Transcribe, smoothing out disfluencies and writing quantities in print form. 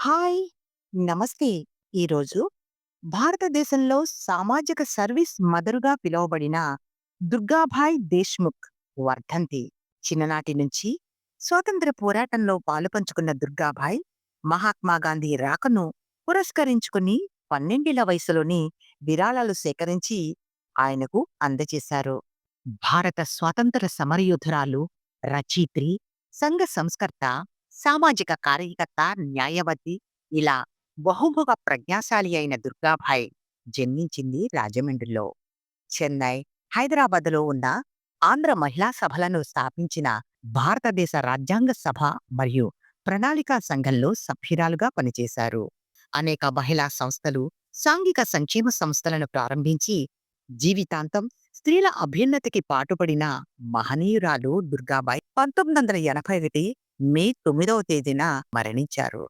Hi! నమస్తే. ఈరోజు భారతదేశంలో సామాజిక సర్వీస్ మదరుగా పిలువబడిన దుర్గాబాయ్ దేశ్‌ముఖ్ వర్ధంతి. చిన్ననాటి నుంచి స్వాతంత్ర్య పోరాటంలో పాలుపంచుకున్న దుర్గాబాయ్, మహాత్మా గాంధీ రాకను పురస్కరించుకుని 12 వయసులోని విరాళాలు సేకరించి ఆయనకు అందజేశారు. భారత స్వాతంత్ర సమరయోధురాలు, రచయిత్రి, సంఘ సంస్కర్త, సామాజిక కార్యకర్త, న్యాయవాది ఇలా బహుముఖ ప్రజ్ఞాశాలి అయిన దుర్గాబాయ్ జన్మించింది రాజమండ్రిలో. చెన్నై, హైదరాబాద్‌లో ఉన్న ఆంధ్ర మహిళా సభలను స్థాపించిన భారతదేశ రాజ్యాంగ సభ మరియు ప్రణాళికా సంఘంలో సభ్యురాలుగా పనిచేశారు. అనేక మహిళా సంస్థలు, సాంఘిక సంక్షేమ సంస్థలను ప్రారంభించి జీవితాంతం స్త్రీల అభ్యున్నతికి పాటుపడిన మహనీయురాలు దుర్గాబాయ్ 1981 మే 9వ తేదీన మరణించారు.